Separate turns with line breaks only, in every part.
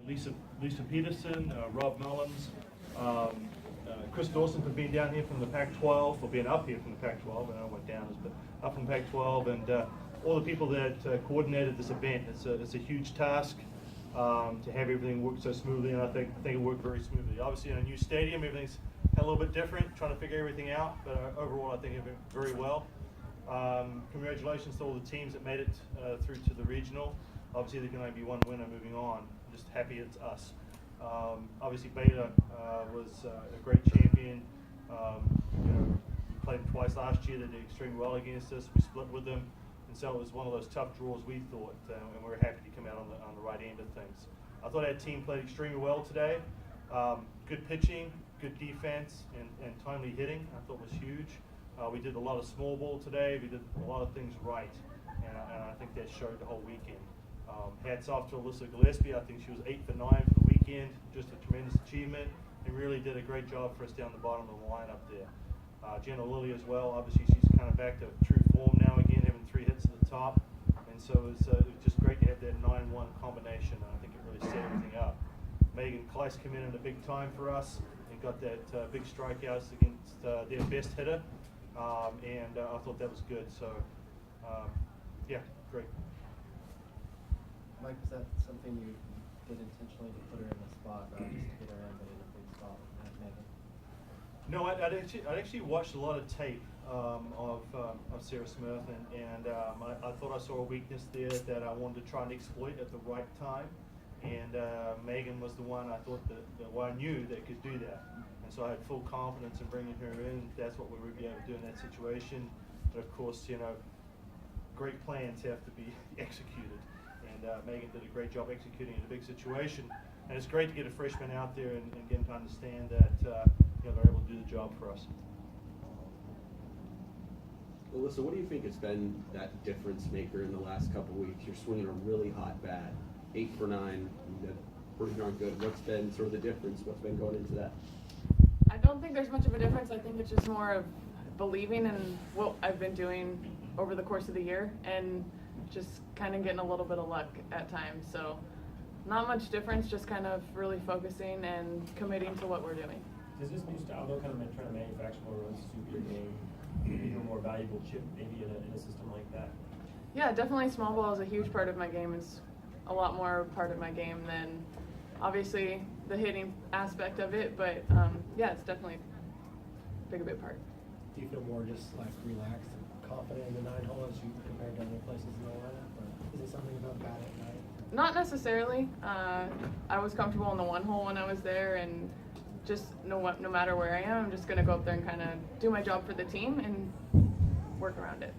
Lisa Peterson, Rob Mullins, Chris Dawson for being down here from the Pac-12, for being up here from the Pac-12. I don't know what down is, but up from Pac-12, and all the people that coordinated this event. It's a huge task to have everything work so smoothly, and I think it worked very smoothly. Obviously, in a new stadium, everything's a little bit different, trying to figure everything out, but overall, I think it went very well. Congratulations to all the teams that made it through to the regional. Obviously, there can only be one winner moving on. I'm just happy it's us. Obviously, Beta was a great champion. We played them twice last year. They did extremely well against us. We split with them, and so it was one of those tough draws we thought, and we were happy to come out on the right end of things. I thought our team played extremely well today. Good pitching, good defense, and timely hitting I thought was huge. We did a lot of small ball today. We did a lot of things right, and I think that showed the whole weekend. Hats off to Alyssa Gillespie. I think she was 8 for 9 for the weekend. Just a tremendous achievement, and really did a great job for us down the bottom of the lineup there. Jenna Lilly as well. Obviously, she's kind of back to true form now again, having 3 hits at the top, and so it was just great to have that 9-1 combination. I think it really set everything up. Megan Kleiss came in a big time for us and got that big strikeouts against their best hitter, and I thought that was good. So, yeah, great.
Mike, was that something you did intentionally to put her in the spot, not just to get her in, but in a big spot with Megan?
No, I'd actually watched a lot of tape of Sarah Smith, and I thought I saw a weakness there that I wanted to try and exploit at the right time. And Megan was the one I thought I knew that could do that. And so I had full confidence in bringing her in. That's what we would be able to do in that situation. But of course, great plans have to be executed. And Megan did a great job executing in a big situation. And it's great to get a freshman out there and get them to understand that they're able to do the job for us.
Alyssa, what do you think has been that difference maker in the last couple of weeks? You're swinging a really hot bat, 8 for 9, you did pretty darn good. What's been sort of the difference? What's been going into that?
I don't think there's much of a difference. I think it's just more of believing in what I've been doing over the course of the year and just kind of getting a little bit of luck at times. So not much difference, just kind of really focusing and committing to what we're doing.
Does this new style though kind of try to manufacture more runs to your game, maybe a more valuable chip maybe in a system like that?
Yeah, definitely small ball is a huge part of my game. It's a lot more part of my game than obviously the hitting aspect of it, but yeah, it's definitely a big part.
Do you feel more just like relaxed and confident in the 9-hole as you compared to other places in the lineup, or is it something about bat at night?
Not necessarily. I was comfortable in the 1-hole when I was there, and just no matter where I am, I'm just going to go up there and kind of do my job for the team and work around it.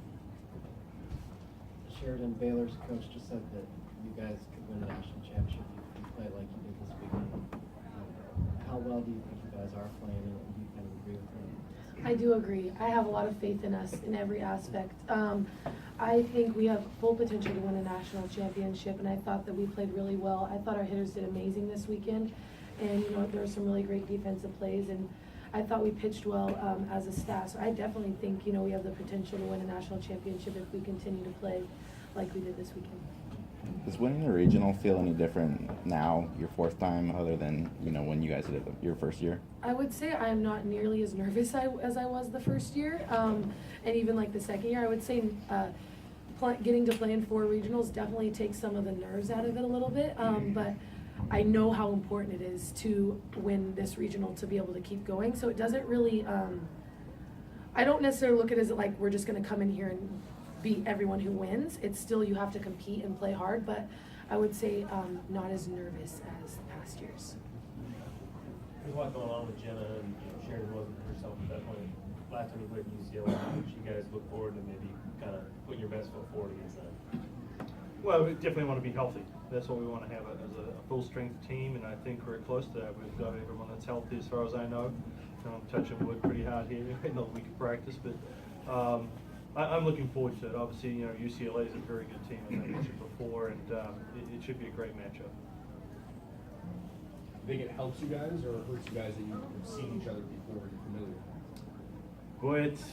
Sheridan, Baylor's coach, just said that you guys could win a national championship if you play like you did this weekend. How well do you think you guys are playing, and do you kind of agree with him?
I do agree. I have a lot of faith in us in every aspect. I think we have full potential to win a national championship, and I thought that we played really well. I thought our hitters did amazing this weekend, and there were some really great defensive plays, and I thought we pitched well as a staff. So I definitely think we have the potential to win a national championship if we continue to play like we did this weekend.
Does winning the regional feel any different now, your 4th time, other than when you guys did it your first year?
I would say I am not nearly as nervous as I was the first year, and even like the second year. I would say getting to play in 4 regionals definitely takes some of the nerves out of it a little bit, but I know how important it is to win this regional to be able to keep going. So it doesn't really, I don't necessarily look at it as like we're just going to come in here and beat everyone who wins. It's still, you have to compete and play hard, but I would say not as nervous as past years.
There's a lot going on with Jenna, and Sheridan wasn't herself at that point. Last time you played UCLA, you guys look forward to maybe kind of putting your best foot forward against that?
Well, we definitely want to be healthy. That's what we want to have as a full strength team, and I think we're close to that. We've got everyone that's healthy as far as I know. I'm touching wood pretty hard here, not we can practice, but I'm looking forward to it. Obviously, UCLA is a very good team, as I mentioned before, and it should be a great matchup.
Do you think it helps you guys or hurts you guys that you've seen each other before and you're familiar with them?
Boy, it's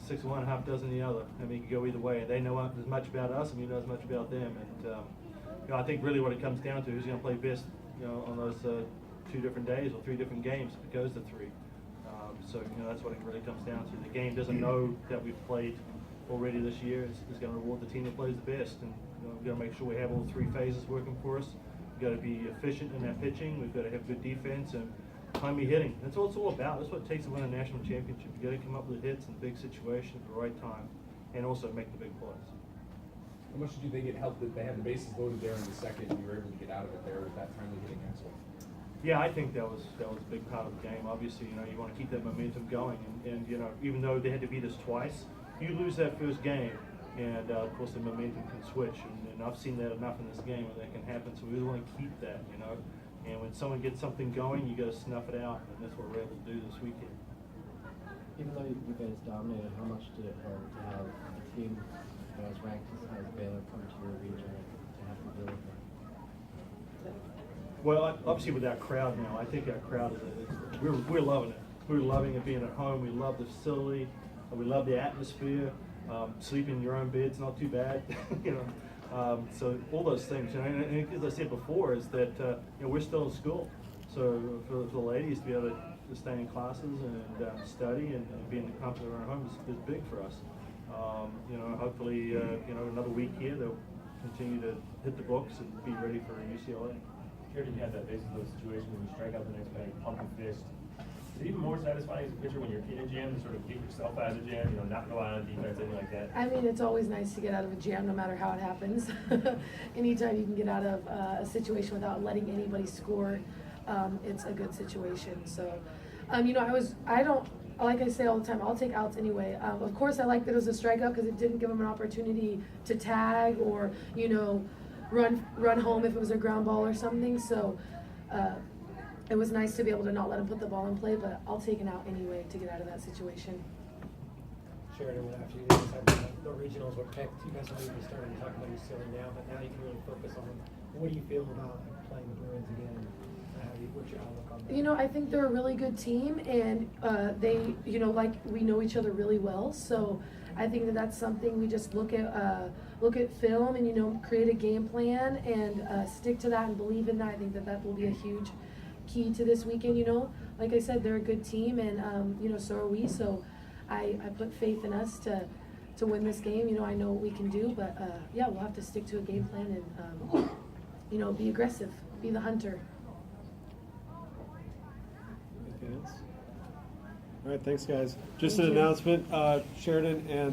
6 of one, half dozen the other. I mean, it could go either way. They know as much about us, and we know as much about them. And you know, I think really what it comes down to is going to play best, you know, on those 2 different days or 3 different games if it goes to 3. So, you know, that's what it really comes down to. The game doesn't know that we've played already this year. It's going to reward the team that plays the best. And, you know, we've got to make sure we have all 3 phases working for us. We've got to be efficient in our pitching. We've got to have good defense and timely hitting. That's what it's all about. That's what it takes to win a national championship. You've got to come up with hits in big situations at the right time and also make the big plays.
How much do you think it helped that they had the bases loaded there in the second and you were able to get out of it there with that timely hitting aspect?
Yeah, I think that was a big part of the game. Obviously, you know, you want to keep that momentum going, and you know, even though they had to beat us twice, you lose that first game, and of course the momentum can switch, and I've seen that enough in this game where that can happen. So we really want to keep that, you know. And when someone gets something going, you got to snuff it out, and that's what we're able to do this weekend.
Even though you guys dominated, how much did it hurt to have a team that was ranked as high as Baylor come to your region and to have to deal with that?
Well, obviously with our crowd now, I think our crowd we're loving it. We're loving it being at home. We love the facility. We love the atmosphere. Sleeping in your own bed's not too bad, you know. So all those things, you know. And as I said before, is that you know, we're still in school. So for the ladies to be able to stay in classes and study and be in the comfort of our home is big for us. You know, hopefully, you know, another week here they'll continue to hit the books and be ready for UCLA.
Sheridan, you had that bases loaded situation when you strike out the next batter, pump and fist. Is it even more satisfying as a pitcher when you're in a jam to sort of get yourself out of the jam, you know, not rely on defense, anything like that?
I mean, it's always nice to get out of a jam, no matter how it happens. Anytime you can get out of a situation without letting anybody score, it's a good situation. So, you know, I don't, like I say all the time, I'll take outs anyway. Of course, I like that it was a strikeout because it didn't give them an opportunity to tag or, you know, run home if it was a ground ball or something. So it was nice to be able to not let him put the ball in play, but I'll take an out anyway to get out of that situation.
Sheridan, after you guys had the regionals were picked, you guys are even starting to talk about UCLA now, but now you can really focus on them. What do you feel about playing the Bruins again? What's your outlook on that?
You know, I think they're a really good team, and they, you know, like we know each other really well. So I think that that's something we just look at film and, you know, create a game plan and stick to that and believe in that. I think that will be a huge key to this weekend. You know, like I said, they're a good team, and you know, so are we. So I put faith in us to win this game. You know, I know what we can do, but yeah, we'll have to stick to a game plan and you know, be aggressive, be the hunter.
Anything else? All right, thanks, guys. Just
Thank
an
you.
announcement, Sheridan and